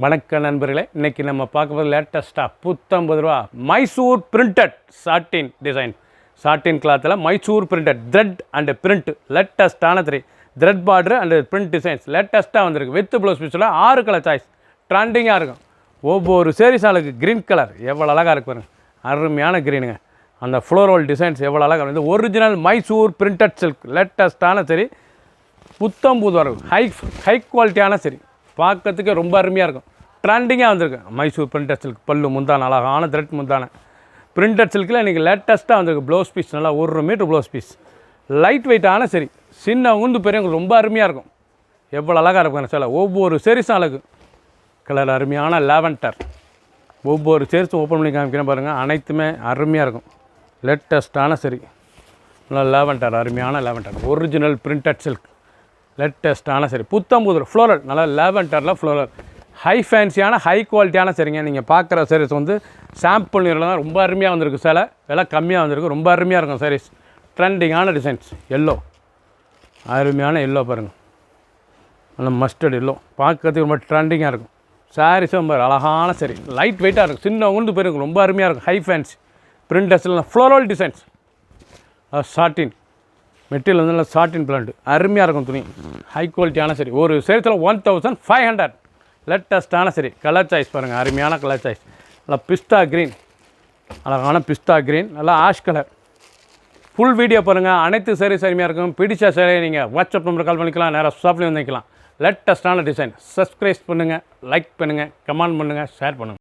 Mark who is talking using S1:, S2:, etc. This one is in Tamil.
S1: வணக்கம் நண்பர்களே, இன்றைக்கி நம்ம பார்க்க போது லேட்டஸ்ட்டாக ரூ. 150 Mysore printed satin design. Satin கிளாத்தில் Mysore printed thread and print லேட்டஸ்ட்டான thread border and print designs லேட்டஸ்ட்டாக வந்திருக்கு. வித் ப்ளவுஸ் பீஸில் 6 கலர் சாய்ஸ் ட்ரெண்டிங்காக இருக்கும். ஒவ்வொரு சேரீஸாலுக்கு க்ரீன் கலர் எவ்வளோ அழகாக இருக்கு பாருங்க, அருமையான க்ரீனுங்க. அந்த ஃப்ளோரல் டிசைன்ஸ் எவ்வளோ அழகாக வந்து ஒரிஜினல் மைசூர் பிரிண்டட் சில்க் லேட்டஸ்ட்டான சரி, புத்தம் புது வரும், ஹை குவாலிட்டியான சரி, பார்க்கறதுக்கு ரொம்ப அருமையாக இருக்கும். ட்ரெண்டிங்காக வந்திருக்கு மைசூர் பிரிண்டட் சில்க். பல்லு முந்தான அழகான த்ரெட் முந்தான பிரிண்டட் சில்கில் இன்றைக்கி லேட்டஸ்ட்டாக வந்திருக்கு. ப்ளவுஸ் பீஸ் நல்லா 1 மீட்டர் ப்ளவுஸ் பீஸ், லைட் வெயிட்டான சரி, சின்ன உந்து பெரியவங்க ரொம்ப அருமையாக இருக்கும். எவ்வளோ அழகாக இருக்கும் சில ஒவ்வொரு சேரீஸும் அழகு. கலர் அருமையான லாவெண்டர். ஒவ்வொரு சேரீஸும் ஓப்பன் பண்ணி காமிக்கிறேன் பாருங்கள், அனைத்துமே அருமையாக இருக்கும். லேட்டஸ்ட்டான சரி, நல்லா லாவெண்டர், அருமையான லாவெண்டர், ஒரிஜினல் பிரிண்டட் சில்க் லேட்டஸ்ட்டான சரி, புத்தம் புது ஃப்ளோரல், நல்லா லாவெண்டரில் ஃப்ளோரல், ஹை ஃபேன்சியான ஹை குவாலிட்டியான சரிங்க. நீங்கள் பார்க்குற சாரீஸ் வந்து சாம்பிள் நிறம் தான் ரொம்ப அருமையாக வந்திருக்கு. சில விலை கம்மியாக வந்திருக்கு, ரொம்ப அருமையாக இருக்கும் சாரீஸ். ட்ரெண்டிங்கான டிசைன்ஸ். எல்லோ, அருமையான எல்லோ பாருங்கள், நல்லா மஸ்டர்ட் எல்லோ, பார்க்கறதுக்கு ரொம்ப ட்ரெண்டிங்காக இருக்கும். சாரீஸும் ரொம்ப அழகான சரி, லைட் வெயிட்டாக இருக்கும், சின்ன உண்டு போயிருக்கும், ரொம்ப அருமையாக இருக்கும். ஹை ஃபேன்சி பிரிண்டர்ஸில் ஃப்ளோரல் டிசைன்ஸ், சாட்டின் மெட்டீரியல் வந்து நல்லா சாட்டின் பிளான்ட், அருமையாக இருக்கும் துணி, ஹை குவாலிட்டியான சரி. ஒரு சேரீஸில் 1500. லேட்டஸ்ட்டான சரி, கலர் சாய்ஸ் பாருங்கள், அருமையான கலர் சாய்ஸ். நல்லா பிஸ்தா க்ரீன், அழகான பிஸ்தா க்ரீன், நல்லா ஆஷ் கலர். ஃபுல் வீடியோ பாருங்கள், அனைத்து சாரீஸ் அருமையாக இருக்கும். பிடிச்ச சாரியை நீங்கள் வாட்ஸ்அப் நம்பர் கால் பண்ணிக்கலாம், நேராக ஷாப்லேயும் வந்துக்கலாம். லேட்டஸ்ட்டான டிசைன். சப்ஸ்கிரைப் பண்ணுங்கள், லைக் பண்ணுங்கள், கமெண்ட் பண்ணுங்கள், ஷேர் பண்ணுங்கள்.